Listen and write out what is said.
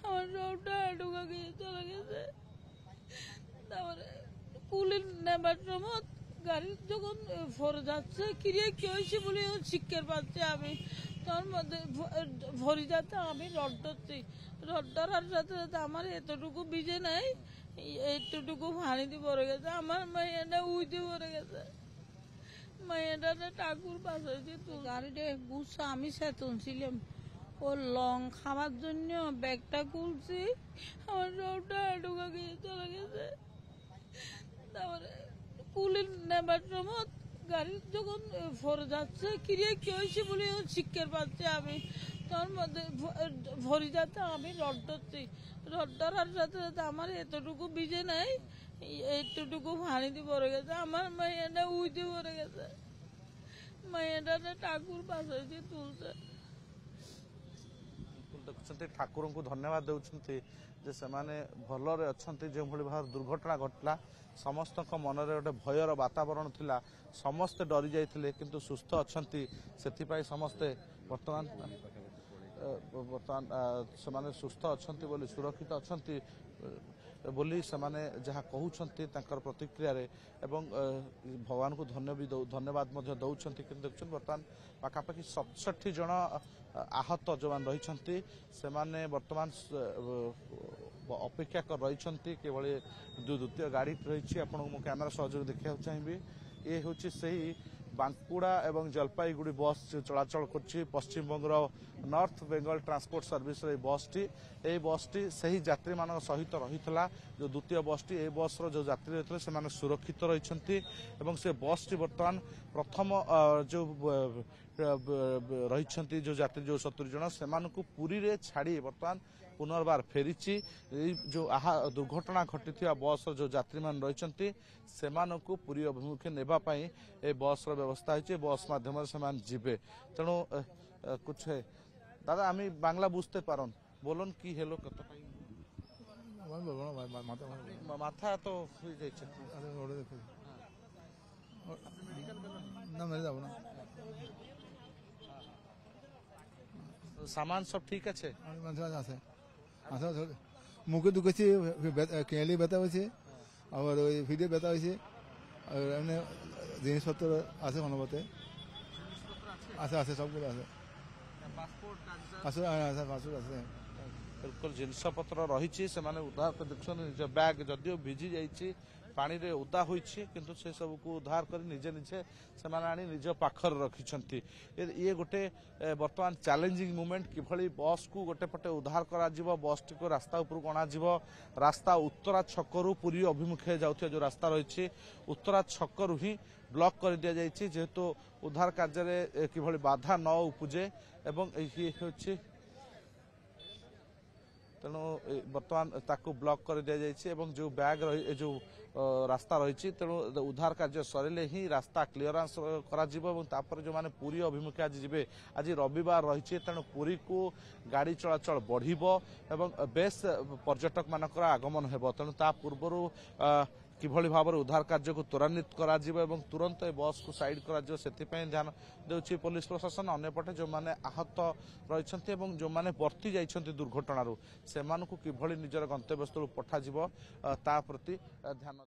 আমার সবটা ঢুকা গিয়ে চলে গেছে। তারপরে কুলি নেবার সময় গাড়ি যখন ভরে যাচ্ছে কিরে কি হয়েছে বলে শিক্ষার পাচ্ছে আমি তার মধ্যে ভরে যাতে আমি রড ধরছি, রড ধরার সাথে সাথে আমার এতটুকু ভিজে নাই, এতটুকু পানিতে পড়ে গেছে। আমার মাইয়াটা উইতে পড়ে গেছে, মাইয়াটা ঠাকুর পাশে তো গাড়িটা গুছা আমি সেতন ছিলাম। ও লং খাওয়ার জন্য ব্যাগটা খুলছি, আমার সবটা ঢুকা গিয়ে চলে গেছে। তারপরে কুলি নেবার সময় গাড়ি যখন ভরে যাচ্ছে কিরে কি হয়েছে বলে শিক্ষার পাচ্ছে আমি তার মধ্যে ভরে যাতে আমি রড ধরছি, রড ধরার সাথে সাথে আমার এতটুকু ভিজে নাই, এতটুকু পানিতে পড়ে গেছে। আমার মাইয়াটা উইতে পড়ে গেছে, মাইয়াটা ঠাকুর পাশে তুলছে। ଦେଖୁଛନ୍ତି ଠାକୁରଙ୍କୁ ଧନ୍ୟବାଦ ଦେଉଛନ୍ତି ଯେ ସେମାନେ ଭଲରେ ଅଛନ୍ତି। ଯେଉଁଭଳି ଭାବରେ ଦୁର୍ଘଟଣା ଘଟିଲା ସମସ୍ତଙ୍କ ମନରେ ଗୋଟେ ଭୟର ବାତାବରଣ ଥିଲା, ସମସ୍ତେ ଡରି ଯାଇଥିଲେ କିନ୍ତୁ ସୁସ୍ଥ ଅଛନ୍ତି। ସେଥିପାଇଁ ସମସ୍ତେ ବର୍ତ୍ତମାନ ସେମାନେ ସୁସ୍ଥ ଅଛନ୍ତି ବୋଲି ସୁରକ୍ଷିତ ଅଛନ୍ତି ବୋଲି ସେମାନେ ଯାହା କହୁଛନ୍ତି ତାଙ୍କର ପ୍ରତିକ୍ରିୟାରେ ଏବଂ ଭଗବାନଙ୍କୁ ଧନ୍ୟବାଦ ମଧ୍ୟ ଦେଉଛନ୍ତି। କିନ୍ତୁ ଦେଖୁଛନ୍ତି ବର୍ତ୍ତମାନ ପାଖାପାଖି 67 ଜଣ ଆହତ ଯେଉଁମାନେ ରହିଛନ୍ତି ସେମାନେ ବର୍ତ୍ତମାନ ଅପେକ୍ଷା କରି ରହିଛନ୍ତି କିଭଳି ଦ୍ୱିତୀୟ ଗାଡ଼ି ରହିଛି। ଆପଣଙ୍କୁ ମୁଁ କ୍ୟାମେରା ସହଯୋଗ ଦେଖିବାକୁ ଚାହିଁବି। ଏ ହେଉଛି ସେହି ବାଙ୍କୁଡ଼ା ଏବଂ ଜଲପାଇଗୁଡ଼ି ବସ୍ ଚଳାଚଳ କରୁଛି ପଶ୍ଚିମବଙ୍ଗର ନର୍ଥ ବେଙ୍ଗଲ ଟ୍ରାନ୍ସପୋର୍ଟ ସର୍ଭିସର ଏହି ବସ୍ଟି। ଏହି ବସ୍ଟି ସେହି ଯାତ୍ରୀମାନଙ୍କ ସହିତ ରହିଥିଲା। ଯେଉଁ ଦ୍ୱିତୀୟ ବସ୍ଟି, ଏହି ବସ୍ର ଯେଉଁ ଯାତ୍ରୀ ରହିଥିଲେ ସେମାନେ ସୁରକ୍ଷିତ ରହିଛନ୍ତି ଏବଂ ସେ ବସ୍ଟି ବର୍ତ୍ତମାନ ପ୍ରଥମ ଯେଉଁ ରହିଛନ୍ତି ଯେଉଁ ଯାତ୍ରୀ ଯେଉଁ 70 ଜଣ ସେମାନଙ୍କୁ ପୁରୀରେ ଛାଡ଼ି ବର୍ତ୍ତମାନ ପୁନର୍ବାର ଫେରିଛି। ଏଇ ଯେଉଁ ଦୁର୍ଘଟଣା ଘଟିଥିବା ବସ୍ର ଯେଉଁ ଯାତ୍ରୀମାନେ ରହିଛନ୍ତି ସେମାନଙ୍କୁ ପୁରୀ ଅଭିମୁଖେ ନେବା ପାଇଁ এই বসর ব্যবস্থা হয়েছে, বস মাধ্যমে সেমান যাবে। তেণু কুছ দাদা আমি বাংলা বুঝতে পারন, বলুন কি হলো কত মাথা তো হয়ে যাচ্ছে না মেরে যাবো না। সামান সব ঠিক আছে? আছে মুখে ঢুকেছি, কেঁয়ালি ব্যথা হয়েছে, আবার ওই ফিডে ব্যথা হয়েছে, আর এমনি জিনিসপত্র আছে অনুপাতে আছে, আছে সবগুলো আছে, পাসপোর্ট আছে। বিলকুল জিনিসপত্র রয়েছে, সেমানে উদ্ধার করে দেখুন। নিজ ব্যাগ যদিও ভিজি যাইছি, পানিরে ওদা হয়েছে কিন্তু সে সবুক উদ্ধার করে নিজে নিজে সেমানে আনি নিজ পাখরে রখিছন্তি। ইয়ে গোটে বর্তমান চ্যালেঞ্জিং মুভমেন্ট, কিভাবে বস কু গোটে পটে উদ্ধার করা যাব, বসটি রাস্তা উপরକୁ অଣାଯିବ। রাস্তা উত্তরা ছকরু পুরী অভিমুখে যাওয়া যে রাস্তা রয়েছে উত্তরা ছকরু হি ব্লক করে দিয়া যাইছি, যেহেতু উদ্ধার কার্যে কিভাবে বাধা ন উপজে এবং ইয়ে হচ্ছে তেণু বর্তমান তাকে ব্লক করে দিয়া যাইছে এবং যে ব্যাগ যে রাস্তা রয়েছে তেণু উদ্ধার কার্য সরিলে হি রাস্তা ক্লিয়রান্স করা যাব এবং তারপরে যে পুরী অভিমুখে আজ যাবে। আজ রবিবার রয়েছে তেণু পুরী কু গাড়ি চলাচল বড়িব এবং বেশ পর্যটক মানকর আগমন ହେବ। তেণু তা পূর্বরু কিভাবে ভাবে উদ্ধার কার্যକୁ ত্বরান্বিত করা যাব এবং তুরন্ত এই বস কু সাইড করা যাব সেথিপাই ধ্যান দেউছি পুলিশ প্রশাসন। ଅନ୍ୟପଟେ ଯେଉଁମାନେ ଆହତ ରହିଛନ୍ତି ଏବଂ ଯେଉଁମାନେ ବର୍ତ୍ତି ଯାଇଛନ୍ତି ଦୁର୍ଘଟଣାରୁ ସେମାନଙ୍କୁ କିଭଳି ନିଜର ଗନ୍ତବ୍ୟସ୍ଥଳକୁ ପଠାଯିବ ତା ପ୍ରତି ଧ୍ୟାନ